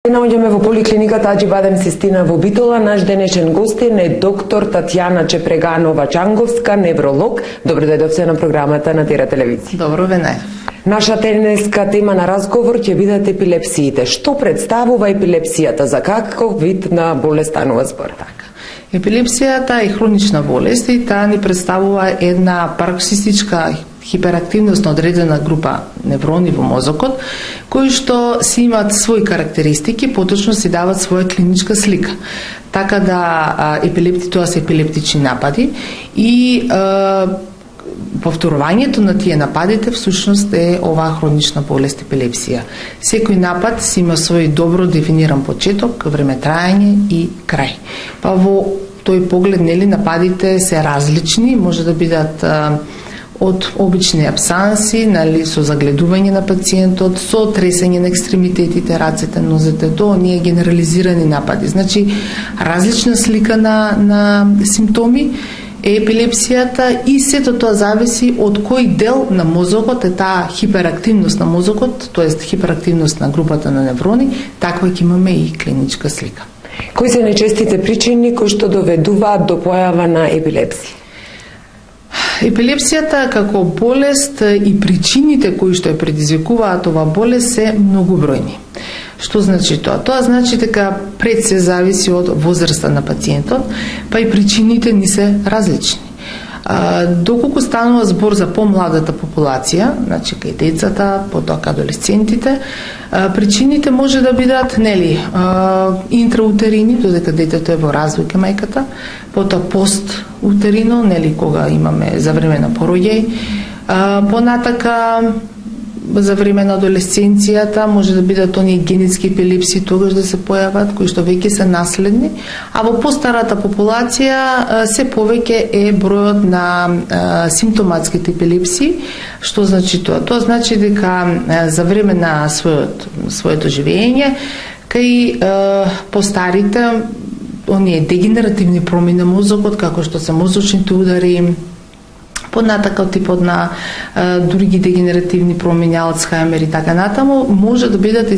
Наоѓаме во поликлиниката Аџи Бадем Систина во Битола. Наш денешен гостин е доктор Татјана Чепреганова-Чанговска, невролог. Добро дојдовте на програмата на Тера телевизија. Добро ве најдов. Наша денеска тема на разговор ќе бидат епилепсиите. Што представува епилепсијата? За каков вид на болест станува збор? Епилепсијата е хронична болест и таа ни представува една пароксистичка хиперактивност на одредена група неврони во мозокот, кои што си имаат своји карактеристики, поточно си дават своја клиничка слика. Така да тоа се епилептични напади и повторувањето на тие нападите всушност е оваа хронична болест епилепсија. Секој напад си има свој добро дефиниран почеток, време траење и крај. Па во тој поглед, нападите се различни, може да бидат од обични абсанси, со загледување на пациентот, со тресење на екстремитетите, рацете, нозете, до оние генерализирани напади. Значи, различна слика на симптоми е епилепсијата и сето тоа зависи од кој дел на мозокот е таа хиперактивност на мозокот, тоест хиперактивност на групата на неврони, таква ќе имаме и клиничка слика. Кои се најчестите причини кои што доведуваат до појава на епилепсија? Епилепсијата како болест и причините кои што ја предизвикуваат оваа болест се многобројни. Што значи тоа? Тоа значи дека пред се зависи од возраста на пациентот, па и причините ни се различни. Доколку станува збор за помладата популација, значи кај децата, потоа кај адолесцентите, причините може да бидат интраутерини, додека детето е во развој кај мајката, потоа постутерино, кога имаме за време на пороѓај, понатака за време на адолесценцијата може да бидат оние генетски епилепсии тогаш да се појават, кои што веќе се наследни, а во постарата популација се повеќе е бројот на симптоматските епилепсии. Што значи тоа? Тоа значи дека за време на своето живење кај постарите оние дегенеративни промени на мозокот, како што се мозочните удари, понатака од типот на други дегенеративни промени, Алцхаймер и така натаму, може да бидат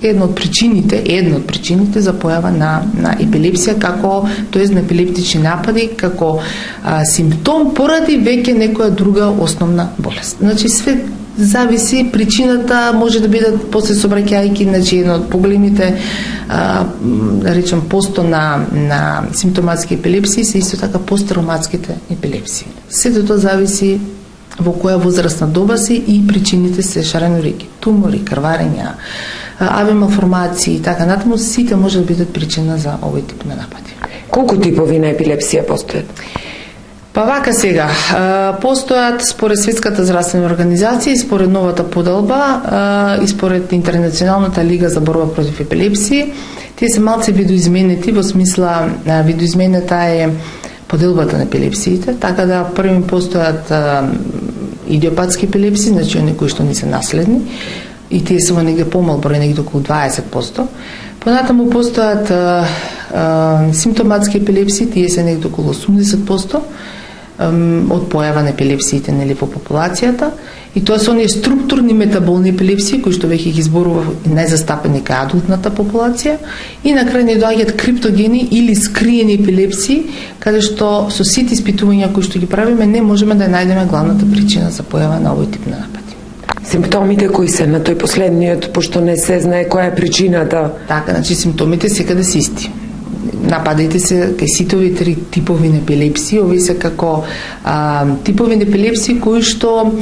една од причините за појава на епилепсија, тоест на епилептични напади, како симптом поради веќе некоја друга основна болест. Значи, све зависи, причината може да бидат после собраќајки, едно од поголемите да речем посто на симптоматски епилепсии се исто така посттравматските епилепсии. Сето тоа зависи во која возрастна доба си и причините се шаренориги, тумори, крварења, авиомалформации и така натаму, сите може да бидат причина за овој тип на напади. Колку типови на епилепсија постојат? Па вака сега, постојат според Светската здравствена организација и според новата подалба и според Интернационалната лига за борба против епилепсии, тие се малце видоизменети, во смисла видоизменета е поделбата на епилепсиите, така да првим постојат идиопатски епилепсии, значи оние кои што не се наследни, и тие се во негде помал број, негде околу 20%. Понатаму постојат симптоматски епилепсии, тие се негде околу 80% од појава на епилепсиите во популацијата, и тоа се оние структурни метаболни епилепсии кои што веќе ги зборував најзастапени кај адултната популација, и на крај не доаѓаат криптогени или скриени епилепсии, каде што со сите испитувања кои што ги правиме не можеме да најдеме главната причина за појава на овој тип на напади. Симптомите кои се на тој последниот, пошто не се знае која е причината? Така, значи симптомите секаде се исти. Нападите се кај сите овие три типови на епилепсии, овие се како типови на епилепсии кои што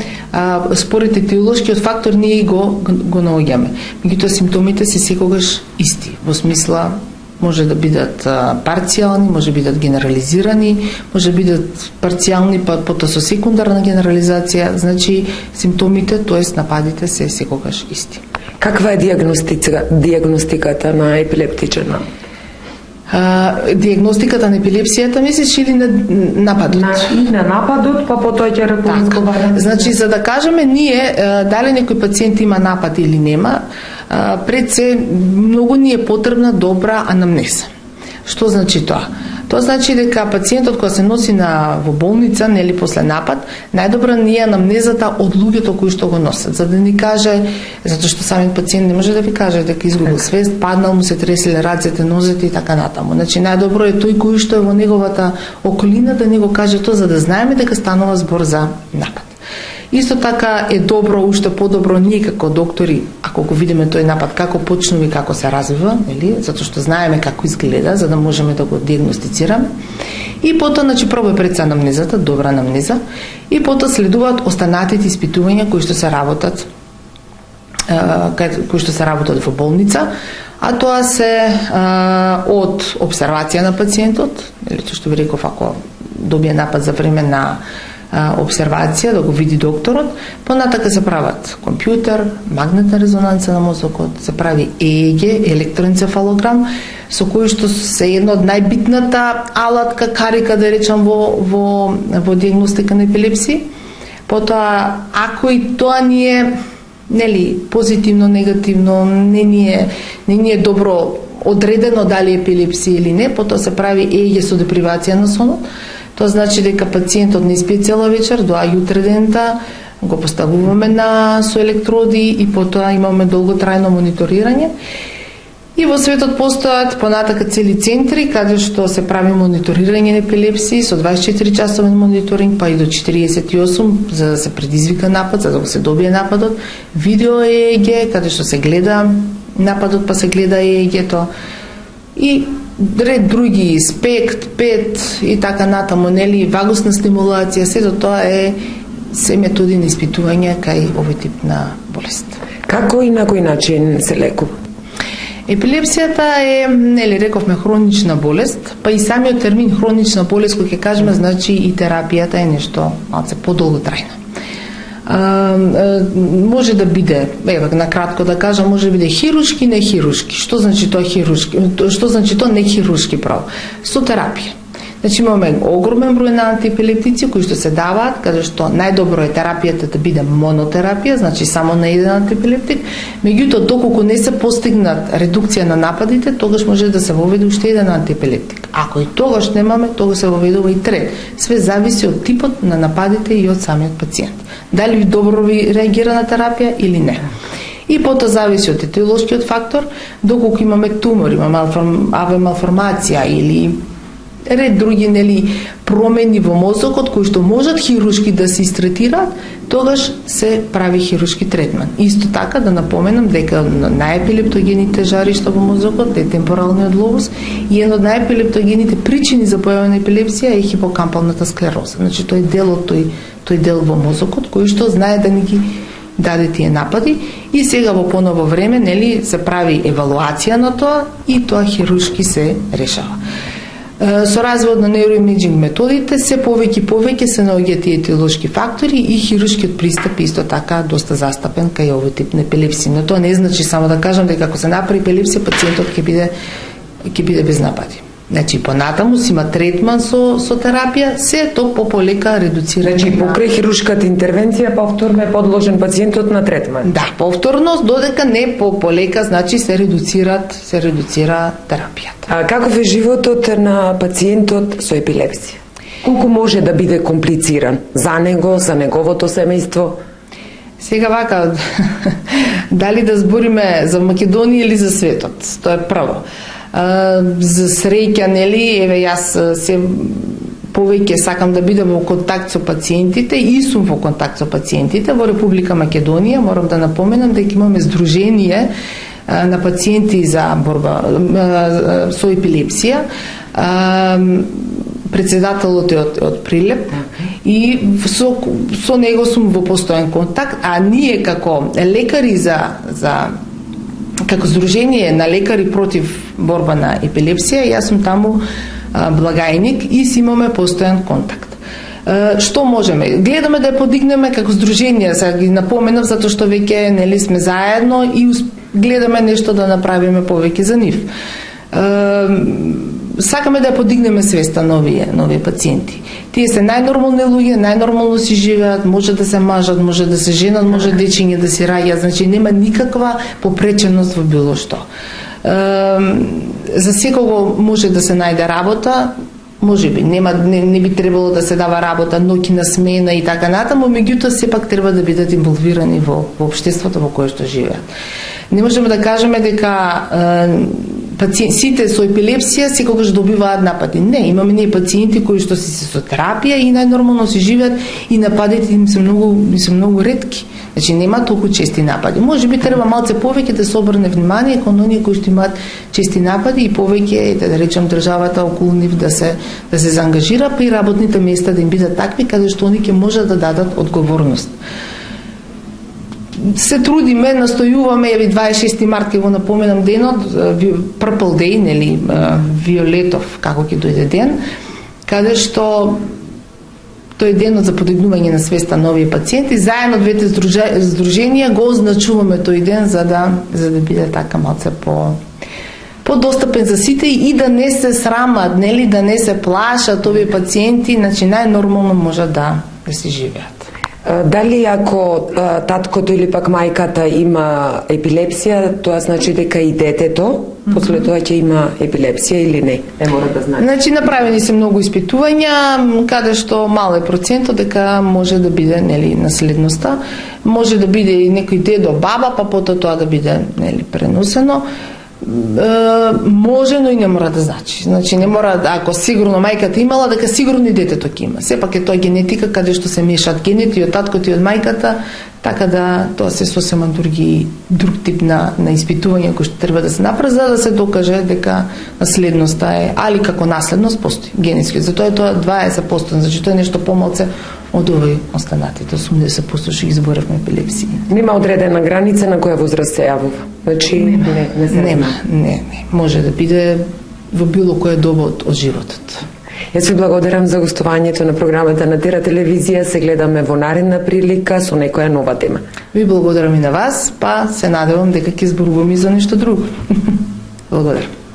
според етиолошкиот фактор ние го наоѓаме. Меѓутоа симптомите се секогаш исти, во смисла може да бидат парцијални, може да бидат генерализирани, може да бидат парцијални, па потоа со секундарна генерализација, значи симптомите, тоест нападите се секогаш исти. Каква е диагностиката на епилептичен напад? Диагностиката на епилепсијата мислиш или на нападот? На нападот, па потоа ќе разговараме. Значи, за да кажеме ние дали некој пациент има напад или нема, пред се многу ни е потребна добра анамнеза. Што значи тоа? Тоа значи дека пациентот кога се носи во болница, нели после напад, најдобра ни е анамнезата од луѓето кои што го носат, за да ни каже, затоа што самиот пациент не може да ви каже дека изгубил свест, паднал, му се треселе рацете, нозете и така натаму. Значи најдобро е тој кој што е во неговата околина да ни го каже тоа, за да знаеме дека станува збор за напад. Исто така е добро, уште подобро ние како доктори, ако го видиме тој напад како почнува и како се развива, нели, затоа што знаеме како изгледа, за да можеме да го диагностицираме. И потоа, значи, прво е пред анамнезата, добра анамнеза, и потоа следуваат останатите испитувања кои што се работат во болница, а тоа се од обсервација на пациентот, или што ви реков, ако добие напад за време на обсервација, да го види докторот, понатака се прават компјутер, магнетна резонанца на мозокот, се прави ЕЕГ, електроенцефалограм, со кој што се една од најбитната алатка, карика, да речам, во диагностика на епилепсија. Потоа, ако и тоа ни е, нели, позитивно, негативно, не ни е добро одредено дали е епилепсија или не, потоа се прави ЕЕГ со депривација на сонот. Тоа значи дека пациентот не спие цела вечер, доаѓа утре дента, го поставуваме со електроди и потоа имаме долготрајно мониторирање. И во светот постојат понатака цели центри каде што се прави мониторирање на епилепсија со 24 часовен мониторинг, па и до 48 за да се предизвика напад, за да се добие нападот, видео ЕЕГ каде што се гледа нападот, па се гледа ЕЕГ-то и ред други, спект, ПЕТ и така натаму, нели, вагусна стимулација, сето тоа се методи на испитување кај овој тип на болест. Како и на кој начин се лекува? Епилепсијата е, нели, рековме, хронична болест, па и самиот термин хронична болест, кој ќе кажеме, значи и терапијата е нешто малце подолго трајно. Може да биде, на кратко да кажам, може да биде хируршки, не хируршки. Што значи тоа хируршки? Што значи тоа не хируршки право? Со терапија. Значи имаме огромен број на антиепилептици кои што се даваат, каде што најдобро е терапијата да биде монотерапија, значи само на еден антиепилептик, меѓутоа доколку не се постигнат редукција на нападите, тогаш може да се воведе уште еден антиепилептик. Ако и тогаш немаме, тогаш се воведува и трет. Све зависи од типот на нападите и од самиот пациент. Дали добро ви реагира на терапија или не. И потоа зависи од етиолошкиот фактор, доколку имаме тумор, имаме АВ малформација или ред други, нели, промени во мозокот кои што можат хируршки да се истретираат, тогаш се прави хируршки третман. Исто така да напоменам дека најепилептогените жаришта во мозокот е темпоралниот лобус и една од најепилептогените причини за појава на епилепсија е хипокампалната склероза. Значи тој дел од тој дел во мозокот кој што знае да ни ги даде тие напади и сега во поново време, нели, се прави евалуација на тоа и тоа хируршки се решава. Со развојот на нейроимиджинг методите се повеќе се наоѓаат тие етиолошки фактори и хируршкиот пристап исто така доста застапен кај овој тип на епилепсија. Но тоа не значи само да кажам дека ако се направи епилепсија, пациентот ќе биде без напади. Значи понатаму си има третман со терапија, се тоа полека редуцира. Значи покрај хируршката интервенција повторно е подложен пациентот на третман. Да, повторно додека не полека, значи се редуцира терапијата. А каков е животот на пациентот со епилепсија? Колку може да биде комплициран за него, за неговото семејство? Сега вака, дали да збориме за Македонија или за светот? Тоа е прво. За среќа, нели, еве јас се повеќе сакам да бидам во контакт со пациентите и сум во контакт со пациентите во Република Македонија. Морам да напоменам дека имаме здружение на пациенти за борба со епилепсија. Председателот е од Прилеп и со него сум во постојан контакт, а ние како лекари како здружение на лекари против борба на епилепсија, јас сум таму благајник и си имаме постојан контакт. Што можеме? Гледаме да ја подигнеме како здружение, сега ги напоменав затоа што веќе, нели, сме заедно и гледаме нешто да направиме повеќе за нив. Сакаме да ја подигнеме свеста на овие пациенти. Тие се најнормални луѓе, најнормално си живеат, може да се мажат, може да се женат, може дечиња да си раѓаат, значи нема никаква попреченост во било што. За секого може да се најде работа, може би не би требало да се дава работа ноќна смена и така натаму, меѓутоа сепак треба да бидат инволвирани во општеството во кое што живеат. Не можеме да кажеме дека сите со епилепсија секогаш добиваат напади. Не, имаме ние пациенти кои што се со терапија и најнормално си живеат и нападите им се многу ретки. Значи нема толку чести напади. Може би треба малце повеќе да се обрне внимание кон оние кои што имаат чести напади и повеќе да речем државата околу нив да се заангажира, па и работните места да им бидат такви каде што они ќе можат да дадат одговорност. Се трудиме, настојуваме, еви 26 март ќе го напоменам денот, Purple Day, нели, Виолетов, како ќе дојде ден, каде што тој денот за подигнување на свеста на овие пациенти, заедно двете здруженија го означуваме тој ден за да биде така малце подостапен за сите и да не се срамат, нели, да не се плашат овие пациенти, значи најнормално може да се живеат. Дали ако таткото или пак мајката има епилепсија, тоа значи дека и детето после тоа ќе има епилепсија или не? Не мора да знае. Значи направени се многу испитувања каде што мал е процентот дека може да биде, нели, наследноста, може да биде и некој дедо, баба, па потоа тоа да биде, нели, преносено. Може, но и не мора да значи. Значи не мора, ако сигурно мајката имала, дека сигурно и детето ќе има. Сепак е тоа генетика каде што се мешаат гените од таткото и од мајката, така да тоа се сосема друг тип на испитување кои што треба да се направи за да се докаже дека наследноста е, али како наследност постои генетски. Затоа е тоа 20%, значи тоа е нешто помалце од овој останатите 80% што ги зборевме епилепсија. Нема одредена граница на која возраст се јавува. Значи не, може да биде во било која доба од животот. Јас ви благодарам за гостувањето на програмата на Тера телевизија. Се гледаме во наредна прилика со некоја нова тема. Ви благодарам и на вас, па се надевам дека ќе зборуваме и за нешто друго. Благодарам.